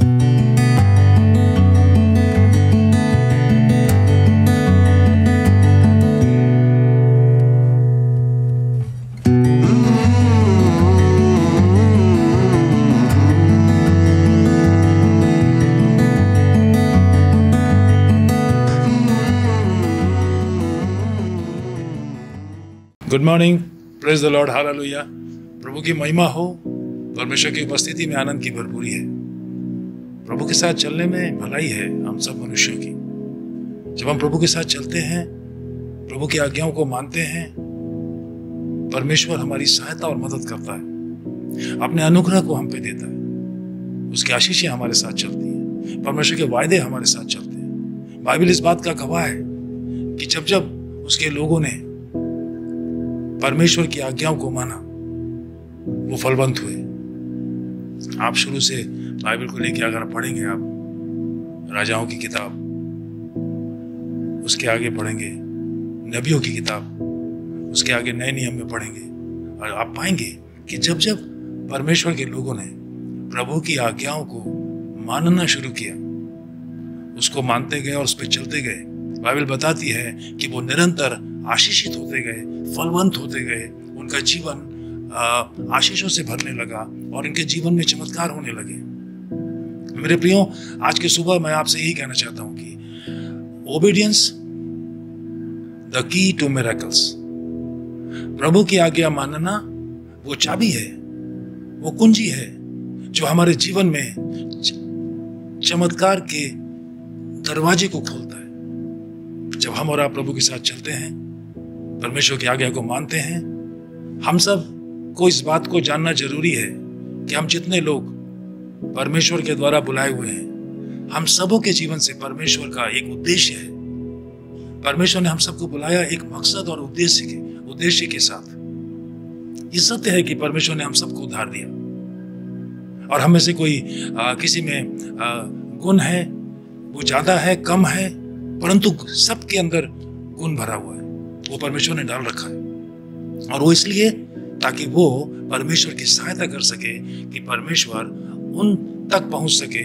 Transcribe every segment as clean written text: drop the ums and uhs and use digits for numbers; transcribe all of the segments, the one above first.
Good morning, praise the Lord, hallelujah. प्रभु की महिमा हो। परमेश्वर की उपस्थिति में आनंद की भरपूरी है। प्रभु के साथ चलने में भलाई है हम सब मनुष्यों की। जब हम प्रभु के साथ चलते हैं, प्रभु की आज्ञाओं को मानते हैं, परमेश्वर हमारी सहायता और मदद करता है, अपने अनुग्रह को हम पे देता है, उसकी आशीषें हमारे साथ चलती हैं, परमेश्वर के वायदे हमारे साथ चलते हैं। बाइबल इस बात का गवाह है कि जब जब उसके लोगों ने परमेश्वर की आज्ञाओं को माना, वो फलवंत हुए। आप शुरू से बाइबल को लेकर अगर पढ़ेंगे, आप राजाओं की किताब, उसके आगे पढ़ेंगे नबियों की किताब, उसके आगे नए नियम में पढ़ेंगे, और आप पाएंगे कि जब जब परमेश्वर के लोगों ने प्रभु की आज्ञाओं को मानना शुरू किया, उसको मानते गए और उस पर चलते गए, बाइबल बताती है कि वो निरंतर आशीषित होते गए, फलवंत होते गए, उनका जीवन आशीषों से भरने लगा और इनके जीवन में चमत्कार होने लगे। मेरे प्रियो, आज के सुबह मैं आपसे यही कहना चाहता हूं कि obedience the key to miracles. प्रभु की आज्ञा मानना वो चाबी है, वो कुंजी है जो हमारे जीवन में चमत्कार के दरवाजे को खोलता है। जब हम और आप प्रभु के साथ चलते हैं, परमेश्वर की आज्ञा को मानते हैं, हम सब को इस बात को जानना जरूरी है कि हम जितने लोग परमेश्वर के द्वारा बुलाए हुए हैं, हम सबों के जीवन से परमेश्वर का एक उद्देश्य है। परमेश्वर ने हम सबको बुलाया एक मकसद और उद्देश्य के साथ। ये सत्य है कि परमेश्वर ने हम सबको उद्धार दिया, और हम में से कोई किसी में गुण है, वो ज्यादा है, कम है, परंतु सबके अंदर गुण भरा हुआ है, वो परमेश्वर ने डाल रखा है। और वो इसलिए ताकि वो परमेश्वर की सहायता कर सके कि परमेश्वर उन तक पहुंच सके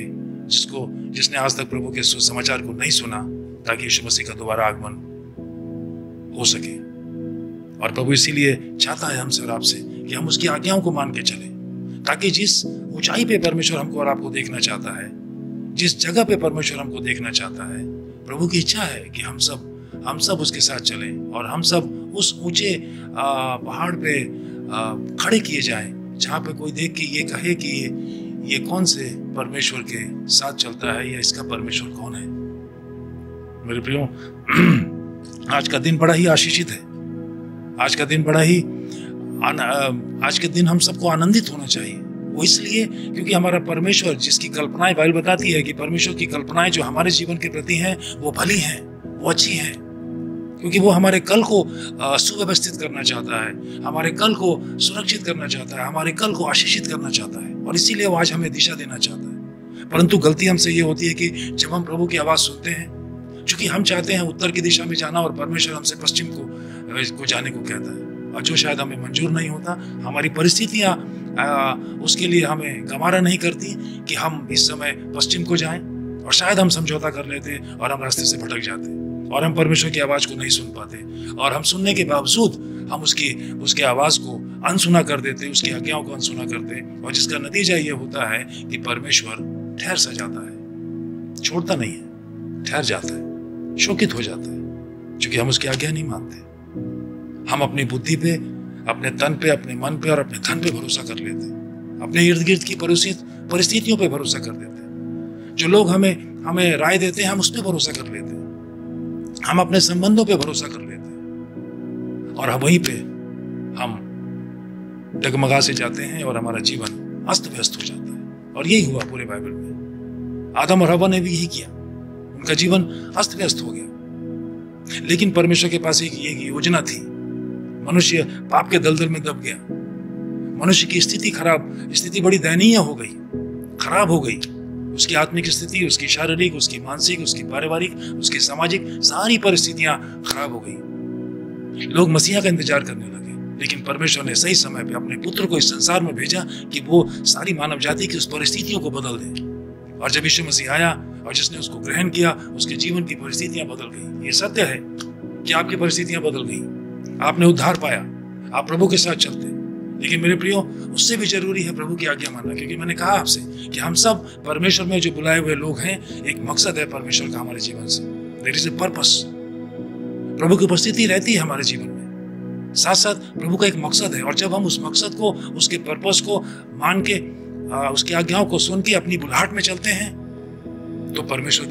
जिसने आज तक प्रभु के सुसमाचार को नहीं सुना, ताकि यीशु मसीह का दोबारा आगमन हो सके। और प्रभु इसीलिए चाहता है हमसे और आपसे कि हम उसकी आज्ञाओं को मान के चले, ताकि जिस ऊंचाई पे परमेश्वर हमको और आपको देखना चाहता है, जिस जगह पे परमेश्वर हमको देखना चाहता है, प्रभु की इच्छा है कि हम सब उसके साथ चलें और हम सब उस ऊंचे पहाड़ पे खड़े किए जाएं, जहाँ पे कोई देख के ये कहे कि ये कौन से परमेश्वर के साथ चलता है, या इसका परमेश्वर कौन है। मेरे प्रियो, आज का दिन बड़ा ही आशीषित है। आज के दिन हम सबको आनंदित होना चाहिए। वो इसलिए क्योंकि हमारा परमेश्वर, जिसकी कल्पनाएं बाइबल बताती है कि परमेश्वर की कल्पनाएं जो हमारे जीवन के प्रति हैं, वो भली हैं, वो अच्छी हैं, क्योंकि वो हमारे कल को सुव्यवस्थित करना चाहता है, हमारे कल को सुरक्षित करना चाहता है, हमारे कल को आशीषित करना चाहता है, और इसीलिए वो आज हमें दिशा देना चाहता है। परंतु गलती हमसे ये होती है कि जब हम प्रभु की आवाज सुनते हैं, क्योंकि हम चाहते हैं उत्तर की दिशा में जाना और परमेश्वर हमसे पश्चिम को जाने को कहता है, और जो शायद हमें मंजूर नहीं होता, हमारी परिस्थितियां उसके लिए हमें गवारा नहीं करती कि हम इस समय पश्चिम को जाएं, और शायद हम समझौता कर लेते और हम रास्ते से भटक जाते और हम परमेश्वर की आवाज को नहीं सुन पाते, और हम सुनने के बावजूद हम उसकी आवाज को अनसुना कर देते, उसकी आज्ञाओं को अनसुना करते, और जिसका नतीजा ये होता है कि परमेश्वर ठहर सा जाता है, छोड़ता नहीं है, ठहर जाता है, शोकित हो जाता है, क्योंकि हम उसकी आज्ञा नहीं मानते। हम अपनी बुद्धि पे, अपने तन पे, अपने मन पे और अपने धन पे भरोसा कर लेते, अपने इर्द गिर्द की परिस्थितियों पे भरोसा कर देते, जो लोग हमें राय देते हैं हम उस पर भरोसा कर लेते, हम अपने संबंधों पे भरोसा कर लेते हैं, और वहीं पे हम डगमगा से जाते हैं और हमारा जीवन अस्त व्यस्त हो जाता है। और यही हुआ पूरे बाइबल में। आदम और हव्वा ने भी यही किया, उनका जीवन अस्त व्यस्त हो गया। लेकिन परमेश्वर के पास एक योजना थी। मनुष्य पाप के दलदल में दब गया, मनुष्य की स्थिति बड़ी दयनीय हो गई, खराब हो गई। उसकी आत्मिक स्थिति, उसकी शारीरिक, उसकी मानसिक, उसकी पारिवारिक, उसकी सामाजिक सारी परिस्थितियां खराब हो गई। लोग मसीहा का इंतजार करने लगे, लेकिन परमेश्वर ने सही समय पे अपने पुत्र को इस संसार में भेजा कि वो सारी मानव जाति की उस परिस्थितियों को बदल दे और जब यीशु मसीह आया और जिसने उसको ग्रहण किया, उसके जीवन की परिस्थितियां बदल गई। ये सत्य है कि आपकी परिस्थितियां बदल गई, आपने उद्धार पाया, आप प्रभु के साथ चलते। लेकिन मेरे प्रियो, उससे भी जरूरी है प्रभु की आज्ञा मानना, क्योंकि मैंने कहा आपसे कि हम सब परमेश्वर में जो बुलाए हुए लोग हैं, एक मकसद है परमेश्वर का हमारे जीवन से। There is a purpose. प्रभु की उपस्थिति रहती है हमारे जीवन में, साथ साथ प्रभु का एक मकसद है। और जब हम उस मकसद को, उसके पर्पस को मान के, उसकी आज्ञाओं को सुन के अपनी बुलाहट में चलते हैं, तो परमेश्वर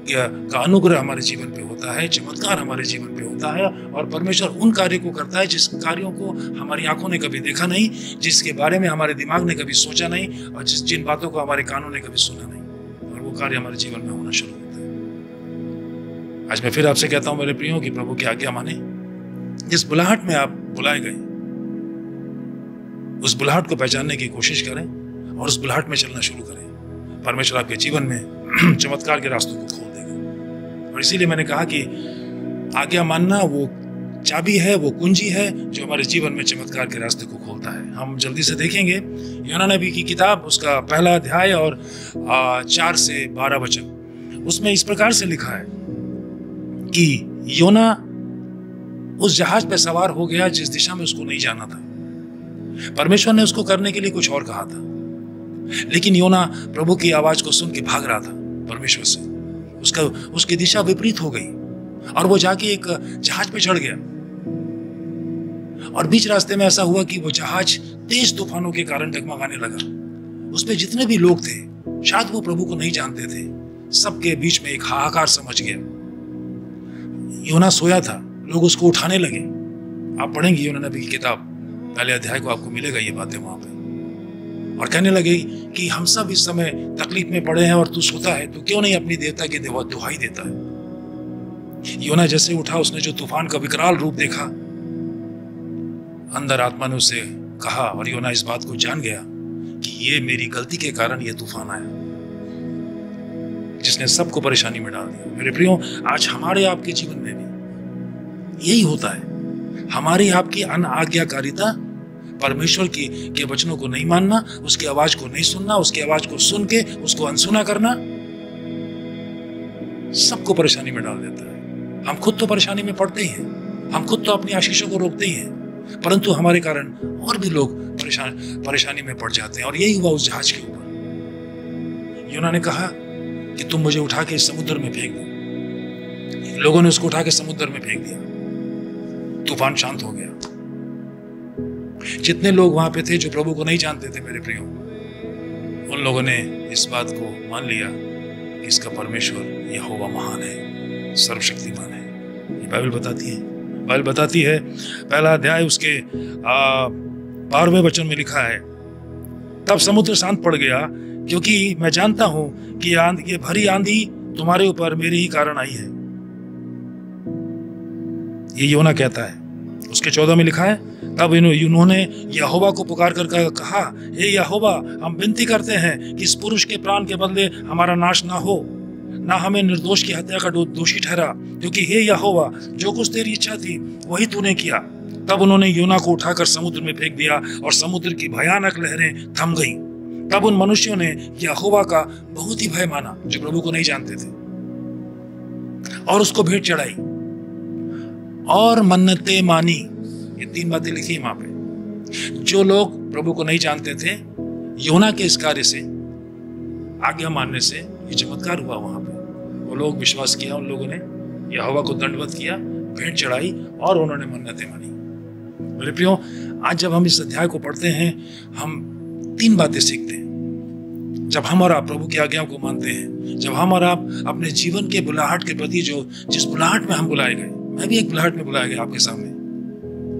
का अनुग्रह हमारे जीवन पे होता है, चमत्कार हमारे जीवन पे होता है। और परमेश्वर उन कार्यों को करता है जिस कार्यों को हमारी आंखों ने कभी देखा नहीं, जिसके बारे में हमारे दिमाग ने कभी सोचा नहीं, और जिन बातों को हमारे कानों ने कभी सुना नहीं, और वो कार्य हमारे जीवन में होना शुरू होता है। आज मैं फिर आपसे कहता हूं मेरे प्रियो कि प्रभु की आज्ञा माने। जिस बुलाहट में आप बुलाए गए, उस बुलाहट को पहचानने की कोशिश करें और उस बुलाहट में चलना शुरू करें। परमेश्वर आपके जीवन में चमत्कार के रास्तों को खोल देगा। और इसीलिए मैंने कहा कि आज्ञा मानना वो चाबी है, वो कुंजी है जो हमारे जीवन में चमत्कार के रास्ते को खोलता है। हम जल्दी से देखेंगे यूना नबी की किताब, उसका पहला अध्याय और 4 से 12 वचन। उसमें इस प्रकार से लिखा है कि योना उस जहाज पर सवार हो गया जिस दिशा में उसको नहीं जाना था। परमेश्वर ने उसको करने के लिए कुछ और कहा था, लेकिन योना प्रभु की आवाज को सुन के भाग रहा था परमेश्वर से। उसकी दिशा विपरीत हो गई और वो जाके एक जहाज पे चढ़ गया। और बीच रास्ते में ऐसा हुआ कि वो जहाज तेज तूफानों के कारण डगमगाने लगा। उसमें जितने भी लोग थे, शायद वो प्रभु को नहीं जानते थे, सबके बीच में एक हाहाकार समझ गया। योना सोया था, लोग उसको उठाने लगे। आप पढ़ेंगे योना नबी की किताब, पहले अध्याय को, आपको मिलेगा ये बातें वहां पे। और कहने लगे कि हम सब इस समय तकलीफ में पड़े हैं और तू सोता है, तू क्यों नहीं अपनी देवता की दुहाई देता है। योना जैसे उठा, उसने जो तूफान का विकराल रूप देखा, अंदर आत्मा ने उसे कहा, और योना इस बात को जान गया कि ये मेरी गलती के कारण ये तूफान आया जिसने सबको परेशानी में डाल दिया। मेरे प्रियो, आज हमारे आपके जीवन में भी यही होता है। हमारी आपकी अनाज्ञाकारिता, परमेश्वर के वचनों को नहीं मानना, उसकी आवाज को नहीं सुनना, उसकी आवाज को सुन के उसको अनसुना करना, सबको परेशानी में डाल देता है। हम खुद तो परेशानी में पड़ते ही हैं, हम खुद तो अपनी आशीषों को रोकते ही हैं, परंतु हमारे कारण और भी लोग परेशानी में पड़ जाते हैं। और यही हुआ उस जहाज के ऊपर। योना ने कहा कि तुम मुझे उठा के समुद्र में फेंक दो। लोगों ने उसको उठा के समुद्र में फेंक दिया। तूफान शांत हो गया। जितने लोग वहां पे थे जो प्रभु को नहीं जानते थे, मेरे प्रियो, उन लोगों ने इस बात को मान लिया कि इसका परमेश्वर यहोवा महान है, सर्वशक्तिमान है। ये बाइबल बताती है। बाइबल बताती है, पहला अध्याय उसके 12वें वचन में लिखा है, तब समुद्र शांत पड़ गया, क्योंकि मैं जानता हूं कि ये भरी आंधी तुम्हारे ऊपर मेरे ही कारण आई है। ये योना कहता है। उसके 14 में लिखा है, तब उन्होंने यहोवा को पुकार कर कहा, हे यहोवा, हम विनती करते हैं कि इस पुरुष के प्राण के बदले हमारा नाश ना हो, ना हमें निर्दोष की हत्या का दोषी ठहरा, क्योंकि हे यहोवा, जो कुछ तेरी इच्छा थी वही तूने किया। तब उन्होंने योना को उठाकर समुद्र में फेंक दिया और समुद्र की भयानक लहरें थम गईं। तब उन मनुष्यों ने यहोवा का बहुत ही भय माना, जो प्रभु को नहीं जानते थे, और उसको भेंट चढ़ाई और मन्नतें मानी। ये 3 बातें लिखी है वहां पे। जो लोग प्रभु को नहीं जानते थे, योना के इस कार्य से, आज्ञा मानने से ये चमत्कार हुआ वहां पे। वो लोग विश्वास किया, उन लोगों ने यहोवा को दंडवत किया, भेंट चढ़ाई और उन्होंने मन्नतें मानी। मेरे प्रियो, आज जब हम इस अध्याय को पढ़ते हैं, हम 3 बातें सीखते हैं। जब हम और आप प्रभु की आज्ञाओं को मानते हैं, जब हम और आप अपने जीवन के बुलाहट के प्रति, जिस बुलाहट में हम बुलाए गए, मैं भी एक बुलाहट में बुलाया गया आपके सामने,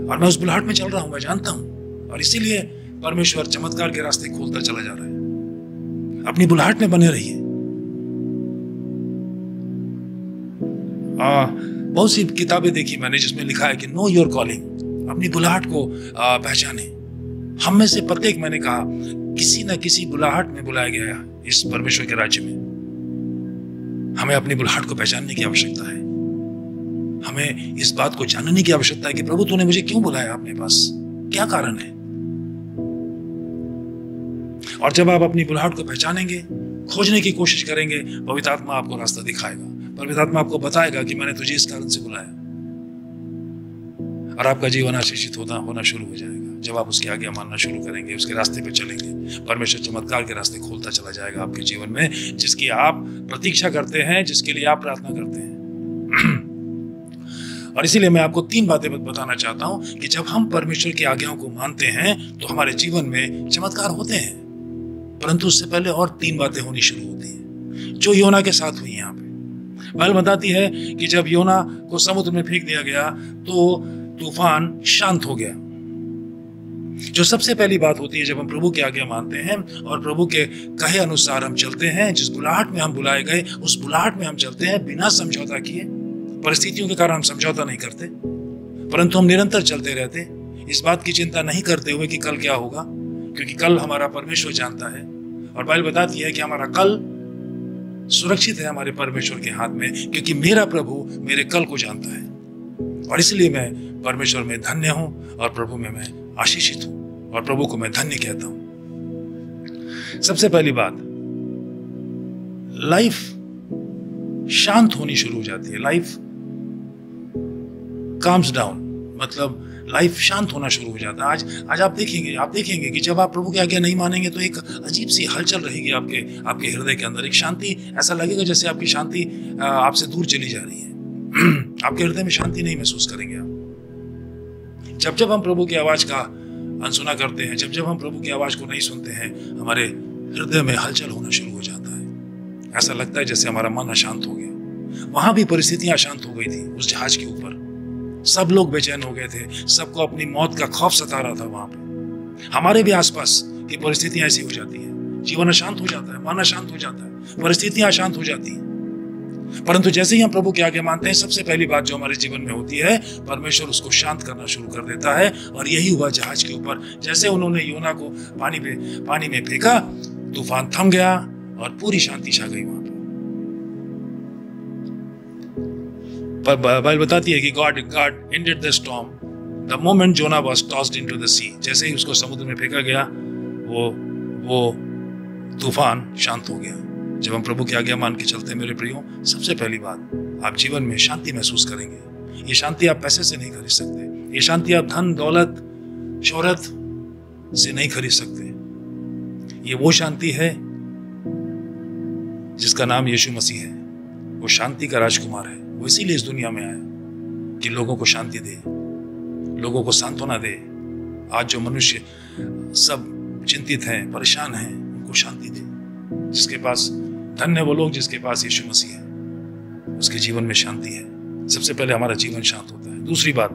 और मैं उस बुलाहट में चल रहा हूं, मैं जानता हूं, और इसीलिए परमेश्वर चमत्कार के रास्ते खोलता चला जा रहा है। अपनी बुलाहट में बने रहिए। बहुत सी किताबें देखी मैंने जिसमें लिखा है कि नो योर कॉलिंग, अपनी बुलाहट को पहचाने। हम में से प्रत्येक, मैंने कहा, किसी न किसी बुलाहट में बुलाया गया है इस परमेश्वर के राज्य में। हमें अपनी बुलाहट को पहचानने की आवश्यकता है। हमें इस बात को जानने की आवश्यकता है कि प्रभु तूने मुझे क्यों बुलाया अपने पास, क्या कारण है। और जब आप अपनी बुलाहट को पहचानेंगे, खोजने की कोशिश करेंगे, पवित्र आत्मा आपको रास्ता दिखाएगा। पवित्र आत्मा आपको बताएगा कि मैंने तुझे इस कारण से बुलाया, और आपका जीवन आशीषित होना शुरू हो जाएगा। जब आप उसकी आज्ञा मानना शुरू करेंगे, उसके रास्ते पे चलेंगे, परमेश्वर चमत्कार के रास्ते खोलता चला जाएगा आपके जीवन में, जिसकी आप प्रतीक्षा करते हैं, जिसके लिए आप प्रार्थना करते हैं। और इसीलिए मैं आपको 3 बातें बताना चाहता हूं कि जब हम परमेश्वर की आज्ञाओं को मानते हैं तो हमारे जीवन में चमत्कार होते हैं, परंतु उससे पहले और 3 बातें होनी शुरू होती हैं, जो योना के साथ हुई यहाँ पे। बाइबल बताती है कि जब योना को समुद्र में फेंक दिया गया तो तूफान शांत हो गया। जो सबसे पहली बात होती है जब हम प्रभु की आज्ञा मानते हैं और प्रभु के कहे अनुसार हम चलते हैं, जिस बुलाहट में हम बुलाए गए उस बुलाहट में हम चलते हैं, बिना समझौता किए। परिस्थितियों के कारण हम समझौता नहीं करते, परंतु हम निरंतर चलते रहते, इस बात की चिंता नहीं करते हुए कि कल क्या होगा, क्योंकि कल हमारा परमेश्वर जानता है। और बाइबल बताती है कि हमारा कल सुरक्षित है हमारे परमेश्वर के हाथ में, क्योंकि मेरा प्रभु मेरे कल को जानता है। और इसलिए मैं परमेश्वर में धन्य हूं और प्रभु में मैं आशीषित हूं और प्रभु को मैं धन्य कहता हूं। सबसे पहली बात, लाइफ शांत होनी शुरू हो जाती है। लाइफ काम्स डाउन, मतलब लाइफ शांत होना शुरू हो जाता है। आज आप देखेंगे कि जब आप प्रभु की आज्ञा नहीं मानेंगे तो एक अजीब सी हलचल रहेगी आपके हृदय के अंदर। एक शांति, ऐसा लगेगा जैसे आपकी शांति आपसे दूर चली जा रही है। आपके हृदय में शांति नहीं महसूस करेंगे आप। जब हम प्रभु की आवाज का अनसुना करते हैं, जब हम प्रभु की आवाज को नहीं सुनते हैं, हमारे हृदय में हलचल होना शुरू हो जाता है। ऐसा लगता है जैसे हमारा मन अशांत हो गया। वहां भी परिस्थितियां अशांत हो गई थी उस जहाज के ऊपर। सब लोग बेचैन हो गए थे, सबको अपनी मौत का खौफ सता रहा था। वहां पे हमारे भी आसपास की परिस्थितियां ऐसी हो जाती है, जीवन अशांत हो जाता है, मन अशांत हो जाता है, परिस्थितियां अशांत हो जाती हैं। परंतु जैसे ही हम प्रभु की आज्ञा मानते हैं, सबसे पहली बात जो हमारे जीवन में होती है, परमेश्वर उसको शांत करना शुरू कर देता है। और यही हुआ जहाज के ऊपर। जैसे उन्होंने योना को पानी में फेंका, तूफान थम गया और पूरी शांति छा गई वहां पर। बाइबल बताती है कि God ended the storm the moment Jonah was tossed into the sea. जैसे ही उसको समुद्र में फेंका गया, वो तूफान शांत हो गया। जब हम प्रभु की आज्ञा मान के चलते हैं मेरे प्रियो, सबसे पहली बात, आप जीवन में शांति महसूस करेंगे। ये शांति आप पैसे से नहीं खरीद सकते, ये शांति आप धन दौलत शोहरत से नहीं खरीद सकते। ये वो शांति है जिसका नाम यीशु मसीह है। वो शांति का राजकुमार है। वो इसीलिए इस दुनिया में आया कि लोगों को शांति दे, लोगों को सांत्वना दे। आज जो मनुष्य सब चिंतित हैं, परेशान हैं, उनको शांति दे। जिसके पास, धन्य वो लोग जिसके पास यीशु मसीह है, उसके जीवन में शांति है। सबसे पहले हमारा जीवन शांत होता है। दूसरी बात,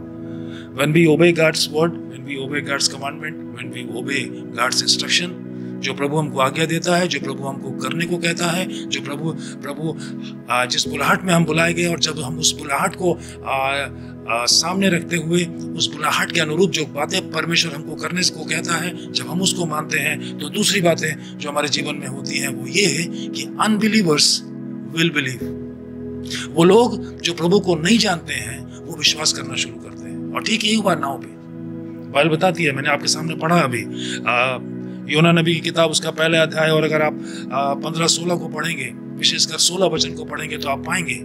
when we obey God's word, when we obey God's commandment, when we obey God's instruction, जो प्रभु हमको आज्ञा देता है, जो प्रभु हमको करने को कहता है, जो प्रभु जिस बुलाहट में हम बुलाए गए, और जब हम उस बुलाहट को सामने रखते हुए उस बुलाहट के अनुरूप जो बातें परमेश्वर हमको करने को कहता है, जब हम उसको मानते हैं, तो दूसरी बातें जो हमारे जीवन में होती हैं वो ये है कि अनबिलीवर्स विल बिलीव। वो लोग जो प्रभु को नहीं जानते हैं वो विश्वास करना शुरू करते हैं। और ठीक यही हुआ नाव पे। बाइबल बताती है, मैंने आपके सामने पढ़ा अभी, योना नबी की किताब उसका पहला अध्याय, और अगर आप 15-16 को पढ़ेंगे, विशेषकर 16 वचन को पढ़ेंगे, तो आप पाएंगे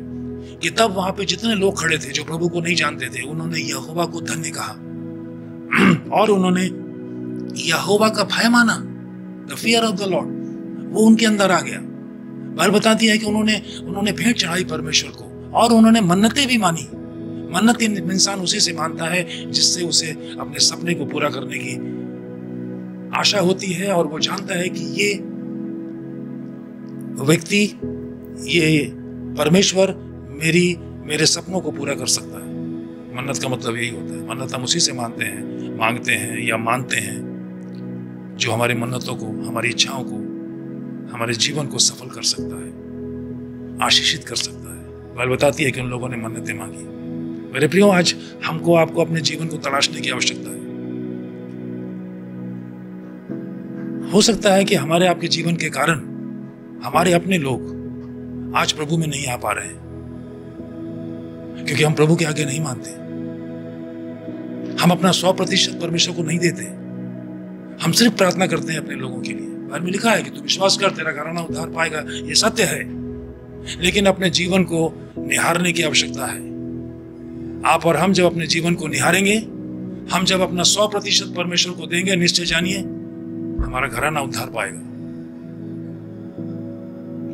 कि तब वहां पे जितने लोग खड़े थे जो प्रभु को नहीं जानते थे, उन्होंने यहोवा को धन्य कहा और उन्होंने यहोवा का भय माना। The fear of the Lord, वो उनके अंदर आ गया। बाइबल बताती है कि उन्होंने भेंट चढ़ाई परमेश्वर को, और उन्होंने मन्नतें भी मानी। मन्नत इंसान उसी से मानता है जिससे उसे अपने सपने को पूरा करने की आशा होती है, और वो जानता है कि ये व्यक्ति, ये परमेश्वर मेरे सपनों को पूरा कर सकता है। मन्नत का मतलब यही होता है। मन्नत हम उसी से मांगते हैं या मानते हैं जो हमारी मन्नतों को, हमारी इच्छाओं को, हमारे जीवन को सफल कर सकता है, आशीषित कर सकता है। बाइबल बताती है कि उन लोगों ने मन्नतें मांगी। मेरे प्रियो, आज हमको आपको अपने जीवन को तलाशने की आवश्यकता है। हो सकता है कि हमारे आपके जीवन के कारण हमारे अपने लोग आज प्रभु में नहीं आ पा रहे हैं, क्योंकि हम प्रभु के आगे नहीं मानते। हम अपना 100% परमेश्वर को नहीं देते। हम सिर्फ प्रार्थना करते हैं अपने लोगों के लिए, बाइबल में लिखा है कि तू विश्वास कर, तेरा घराना उद्धार पाएगा। ये सत्य है, लेकिन अपने जीवन को निहारने की आवश्यकता है। आप और हम जब अपने जीवन को निहारेंगे, हम जब अपना 100% परमेश्वर को देंगे, निश्चय जानिए हमारा घराना उद्धार पाएगा।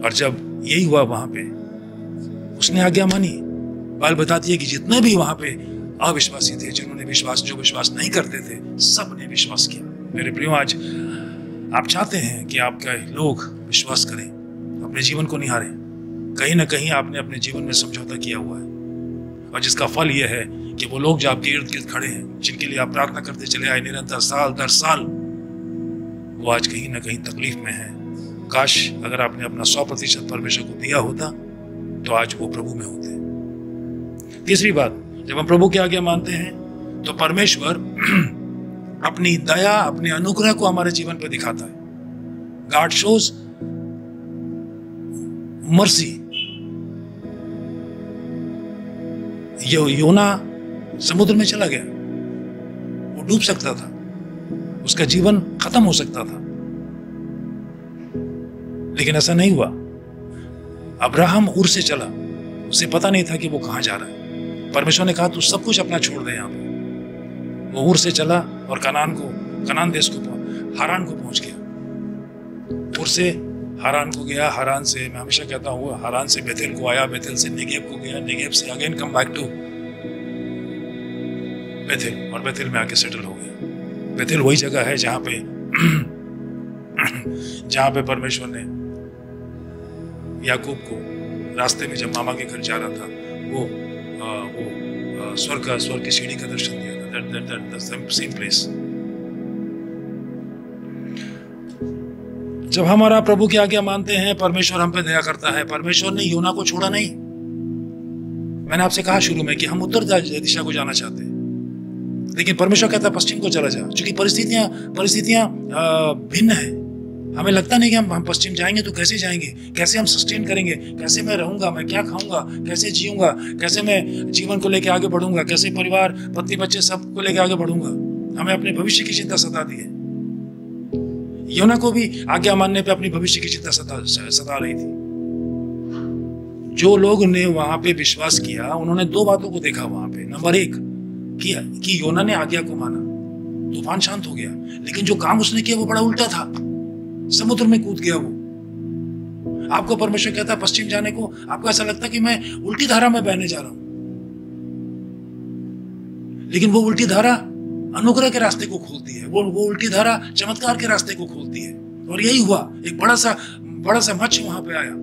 और जब यही हुआ वहां पे, उसने आज्ञा मानी। बाइबल बताती है कि जितने भी वहां पे अविश्वासी थे, जिन्होंने जो विश्वास नहीं करते थे, सब ने विश्वास किया। मेरे प्रियो, आज आप चाहते हैं कि आपके लोग विश्वास करें, अपने जीवन को निहारें। कहीं ना कहीं आपने अपने जीवन में समझौता किया हुआ है, और जिसका फल यह है कि वो लोग जो आपके इर्द गिर्द खड़े हैं, जिनके लिए आप प्रार्थना करते चले आए निरंतर साल दर साल, वो आज कहीं ना कहीं तकलीफ में है। काश अगर आपने अपना 100% परमेश्वर को दिया होता तो आज वो प्रभु में होते। तीसरी बात, जब हम प्रभु की आज्ञा मानते हैं तो परमेश्वर अपनी दया, अपने अनुग्रह को हमारे जीवन पर दिखाता है। God shows mercy. योना समुद्र में चला गया, वो डूब सकता था, उसका जीवन खत्म हो सकता था, लेकिन ऐसा नहीं हुआ। अब्राहम उर से चला, उसे पता नहीं था कि वो कहां जा रहा है। परमेश्वर ने कहा तू सब कुछ अपना छोड़ दे। यहां पे वो उर से चला और कनान देश को, हारान को पहुंच गया। उर से हारान को गया, हारान से, मैं हमेशा कहता हूँ, हारान से बेथेल को आया, बेथेल से नेगेव को गया, नेगेव से again come back to Bethel, और बेथेल में आके सेटल हो गया। बेथेल वही जगह है जहां पे परमेश्वर ने याकूब को रास्ते में जब मामा के घर जा रहा था, वो स्वर्ग की सीढ़ी का दर्शन दिया था। That same place. जब हमारा प्रभु की आज्ञा मानते हैं, परमेश्वर हम पे दया करता है। परमेश्वर ने योना को छोड़ा नहीं। मैंने आपसे कहा शुरू में कि हम उत्तर दिशा को जाना चाहते हैं, लेकिन परमेश्वर कहता है पश्चिम को चला जा, क्योंकि परिस्थितियां भिन्न है। हमें लगता नहीं कि हम पश्चिम जाएंगे तो कैसे जाएंगे, कैसे हम सस्टेन करेंगे, कैसे मैं रहूंगा, मैं क्या खाऊंगा, कैसे जीऊंगा, कैसे मैं जीवन को लेकर आगे बढ़ूंगा, कैसे परिवार, पत्नी, बच्चे सबको लेकर आगे बढ़ूंगा। हमें अपने भविष्य की चिंता सताती है। योना को भी आज्ञा मानने पे अपनी भविष्य की चिंता सता रही थी। जो लोग ने वहां पे विश्वास किया, उन्होंने दो बातों को देखा वहां पे। नंबर एक, कि योना ने आज्ञा को माना, तूफान शांत हो गया, लेकिन जो काम उसने किया वो बड़ा उल्टा था। समुद्र में कूद गया वो। आपको परमेश्वर कहता है पश्चिम जाने को, आपको ऐसा लगता है कि मैं उल्टी धारा में बहने जा रहा हूं, लेकिन वो उल्टी धारा अनुग्रह के रास्ते को खोलती है। वो उल्टी धारा चमत्कार के रास्ते को खोलती है। और यही हुआ। एक बड़ा सा मत्स्य वहां पे आया,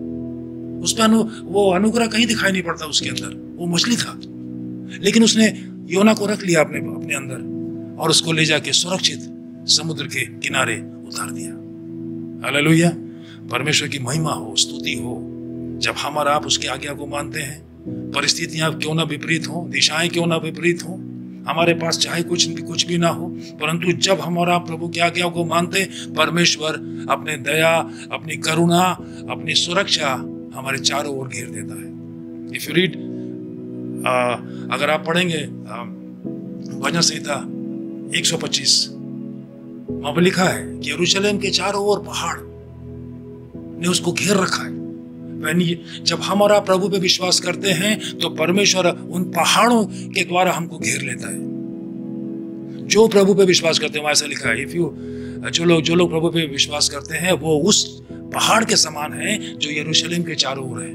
उस पर वो अनुग्रह कहीं दिखाई नहीं पड़ता उसके अंदर, वो मछली था, लेकिन उसने योना को रख लिया अपने अंदर और उसको ले जाके सुरक्षित समुद्र के किनारे उतार दिया। हालेलुया। परमेश्वर की महिमा हो, स्तुति हो। जब हम और आप उसकी आज्ञा को मानते हैं, परिस्थितियां क्यों ना विपरीत हो, दिशाएं क्यों ना विपरीत हो, हमारे पास चाहे कुछ भी ना हो, परंतु जब हम और आप प्रभु की आज्ञा को मानते, परमेश्वर अपने दया, अपनी करुणा, अपनी सुरक्षा हमारे चारों ओर घेर देता है। इफ यू रीड, अगर आप पढ़ेंगे भजन संहिता 125, वहां पर लिखा है कि यरूशलेम के चारों ओर पहाड़ ने उसको घेर रखा है। जब हम और आप प्रभु पे विश्वास करते हैं तो परमेश्वर उन पहाड़ों के द्वारा हमको घेर लेता है। जो प्रभु पे विश्वास करते हैं, वहां ऐसा लिखा है, जो लोग प्रभु पे विश्वास करते हैं वो उस पहाड़ के समान है जो यरूशलेम के चारों ओर है।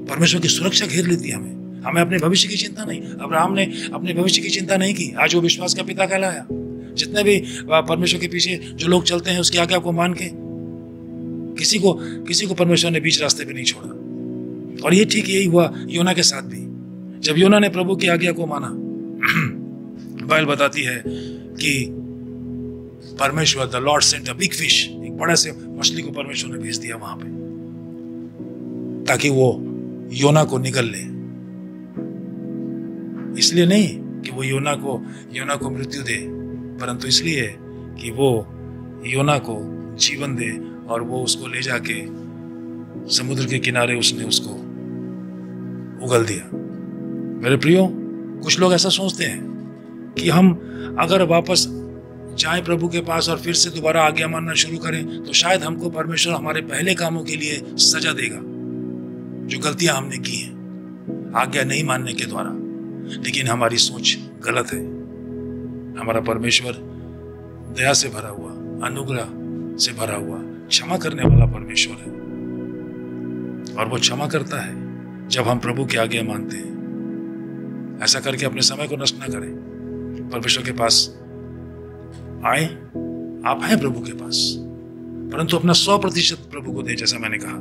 परमेश्वर की सुरक्षा घेर लेती है हमें अपने भविष्य की चिंता नहीं। अब्राहम ने अपने भविष्य की चिंता नहीं की, आज वो विश्वास का पिता कहलाया। जितने भी परमेश्वर के पीछे जो लोग चलते हैं, उसकी आज्ञा को मान के, किसी को परमेश्वर ने बीच रास्ते पे नहीं छोड़ा। और ये ठीक यही हुआ योना के साथ भी। जब योना ने प्रभु की आज्ञा को माना, बाइबल बताती है कि परमेश्वर, the Lord sent a big fish, एक बड़े से मछली को परमेश्वर ने भेज दिया वहां पे, ताकि वो योना को निगल ले। इसलिए नहीं कि वो योना को मृत्यु दे, परंतु इसलिए कि वो योना को जीवन दे और वो उसको ले जाके समुद्र के किनारे उसने उसको उगल दिया। मेरे प्रियो, कुछ लोग ऐसा सोचते हैं कि हम अगर वापस जाएं प्रभु के पास और फिर से दोबारा आज्ञा मानना शुरू करें, तो शायद हमको परमेश्वर हमारे पहले कामों के लिए सजा देगा, जो गलतियां हमने की हैं आज्ञा नहीं मानने के द्वारा। लेकिन हमारी सोच गलत है। हमारा परमेश्वर दया से भरा हुआ, अनुग्रह से भरा हुआ, क्षमा करने वाला परमेश्वर है, और वो क्षमा करता है जब हम प्रभु की आज्ञा मानते हैं। ऐसा करके अपने समय को नष्ट ना करें, परमेश्वर के पास आए। आप हैं प्रभु के पास, परंतु अपना 100% प्रभु को दें। जैसा मैंने कहा,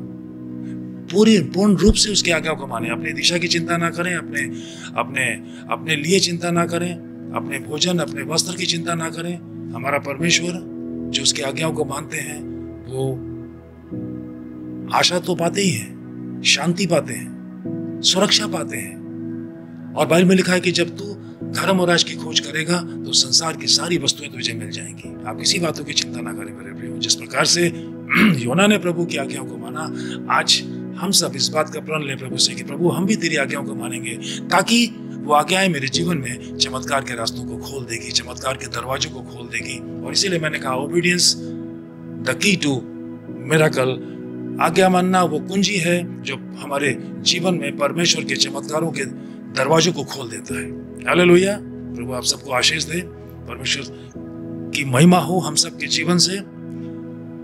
पूर्ण रूप से उसकी आज्ञा को माने। अपनी दिशा की चिंता ना करें, अपने लिए चिंता ना करें, अपने भोजन, अपने वस्त्र की चिंता ना करें। हमारा परमेश्वर जो उसकी आज्ञाओं को मानते हैं वो आशा तो पाते ही हैं, शांति पाते हैं, सुरक्षा पाते हैं। और बाइबल में लिखा है कि जब तू धर्म और राज की खोज करेगा तो संसार की सारी वस्तुएं तुझे मिल जाएंगी। आप किसी बातों की चिंता ना करें मेरे प्रियो। जिस प्रकार से योना ने प्रभु की आज्ञाओं को माना, आज हम सब इस बात का प्रण लें प्रभु से कि प्रभु हम भी तेरी आज्ञाओं को मानेंगे, ताकि वो आज्ञाएं मेरे जीवन में चमत्कार के रास्तों को खोल देगी, चमत्कार के दरवाजों को खोल देगी। और इसीलिए मैंने कहा, obedience the key to miracle. आज्ञा मानना वो कुंजी है जो हमारे जीवन में परमेश्वर के चमत्कारों के दरवाजों को खोल देता है। हालेलुया। प्रभु आप सबको आशीष दे। परमेश्वर की महिमा हो हम सबके जीवन से।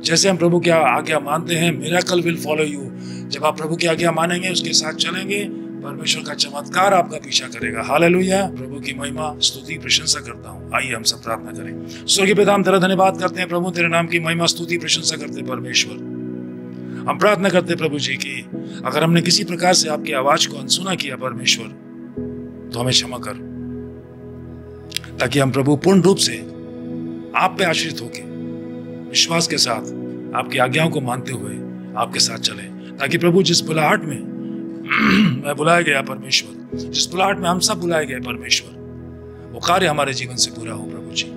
जैसे हम प्रभु की आज्ञा मानते हैं, मिरेकल विल फॉलो यू। जब आप प्रभु की आज्ञा मानेंगे, उसके साथ चलेंगे, परमेश्वर का चमत्कार आपका पीछा करेगा। हालेलुया। प्रभु की महिमा, स्तुति, प्रशंसा करता हूँ। आइए हम सब प्रार्थना करें। स्वर्गीय पिता, हम तेरा धन्यवाद करते हैं प्रभु, तेरे नाम की महिमा, स्तुति, प्रशंसा करते हैं परमेश्वर। हम प्रार्थना करते हैं प्रभु जी की अगर हमने किसी प्रकार से आपकी आवाज को अनसुना किया परमेश्वर, तो हमें क्षमा कर, ताकि हम प्रभु पूर्ण रूप से आप पे आश्रित होके विश्वास के साथ आपकी आज्ञाओं को मानते हुए आपके साथ चले। ताकि प्रभु जिस बुलाहट में मैं बुलाया गया परमेश्वर, जिस बुलाहट में हम सब बुलाए गए परमेश्वर, वो कार्य हमारे जीवन से पूरा हो प्रभु जी,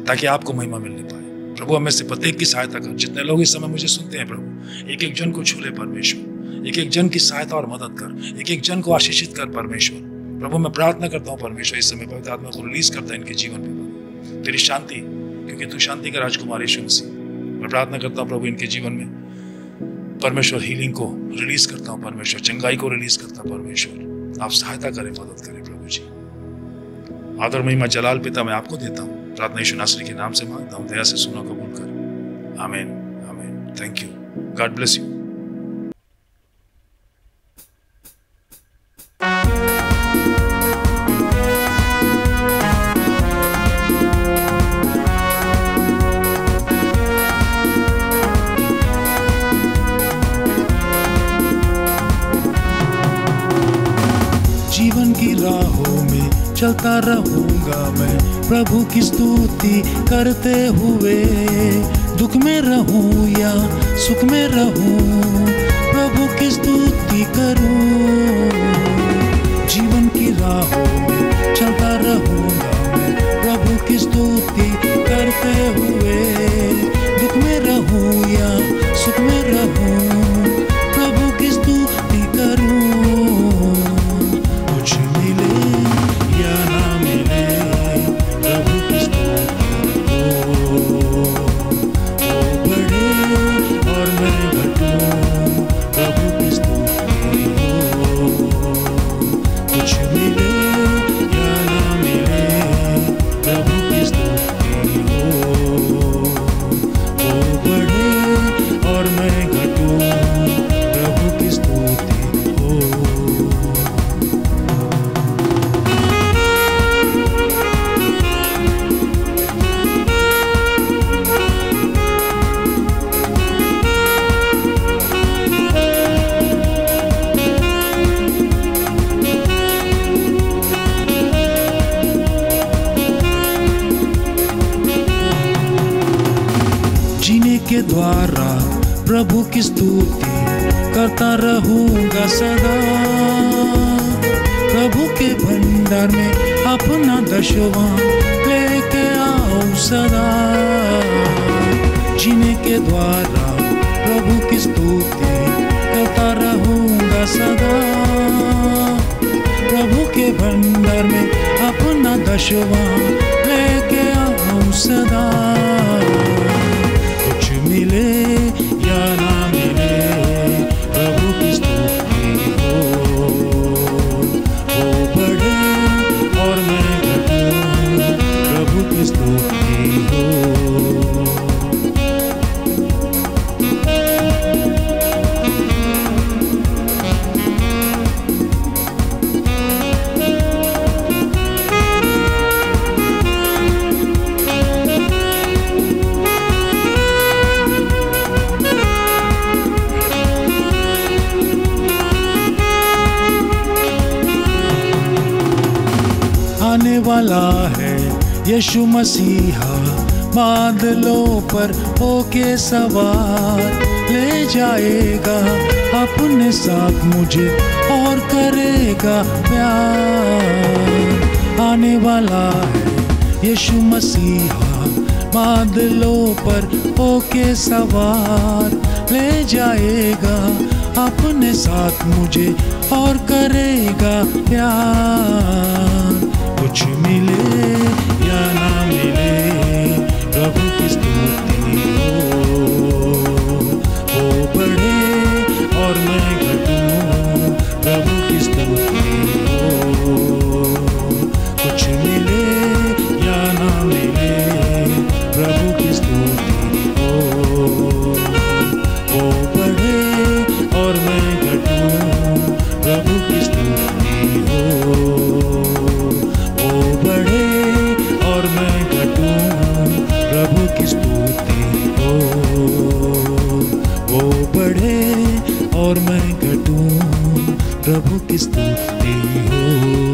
ताकि आपको महिमा मिलने पाए। प्रभु हमें से प्रत्येक की सहायता कर। जितने लोग इस समय मुझे सुनते हैं प्रभु, एक एक जन को छू ले परमेश्वर, एक एक जन की सहायता और मदद कर, एक एक जन को आशीषित कर परमेश्वर। प्रभु मैं प्रार्थना करता हूँ परमेश्वर, इस समय पवित्र आत्मा को रिलीज करता है इनके जीवन में तेरी शांति, क्योंकि तू शांति का राजकुमार यीशु मसीह। मैं प्रार्थना करता हूँ प्रभु इनके जीवन में परमेश्वर हीलिंग को रिलीज करता हूँ परमेश्वर, चंगाई को रिलीज करता हूँ परमेश्वर। आप सहायता करें, मदद करें प्रभु जी। आदर महिमा जलाल पिता मैं आपको देता हूँ, प्रार्थना यीशु नासरी के नाम से मांगता हूँ, दया से सुनो, कबूल कर। आमीन, आमीन। Thank you. God bless you. जीवन की राहों में चलता रहूंगा मैं, प्रभु की स्तुति करते हुए। दुख में रहूं या सुख में रहूं, प्रभु की स्तुति करूं। जीवन की राहों में चलता रहूंगा मैं, प्रभु की स्तुति करते हुए। दुख में रहूं या सुख में रहूं, प्रभु की स्तुति करूं। कुछ मिले या ना मिले, प्रभु की स्तुति हो। वो बढ़े और मैं घटूं, प्रभु की स्तुति हो। कुछ मिले या ना मिले, प्रभु की स्तुति हो। वो बढ़े और मैं घटूं, प्रभु की स्तुति हो। जीने के द्वारा प्रभु की स्तुति करता रहूंगा सदा। प्रभु के भंडार में अपना दशवां लेके आओ सदा। जीने के द्वारा प्रभु की स्तुति करता रहूंगा सदा। प्रभु के भंडार में अपना दशवां लेके आओ सदा। कुछ मिले या ना मिले प्रभु की स्तुति हो, वो बढ़े और मैं घटूं प्रभु की स्तुति हो। आने वाला है यीशु मसीहा, बादलों पर होके सवार, ले जाएगा अपने साथ मुझे और करेगा प्यार। आने वाला है यीशु मसीहा, बादलों पर होके सवार, ले जाएगा अपने साथ मुझे और करेगा प्यार। कुछ मिले या ना मिले प्रभु की स्तुति हो, वो बढ़े और मैं घटूं प्रभु की स्तुति हो। कुछ मिले या ना मिले प्रभु की स्तुति हो, वो बढ़े और मैं घटूं प्रभु की स्तुति हो। वो बढ़े और मैं घटूं प्रभु की स्तुति हो, वो बढ़े और मैं घटूं प्रभु की स्तुति हो।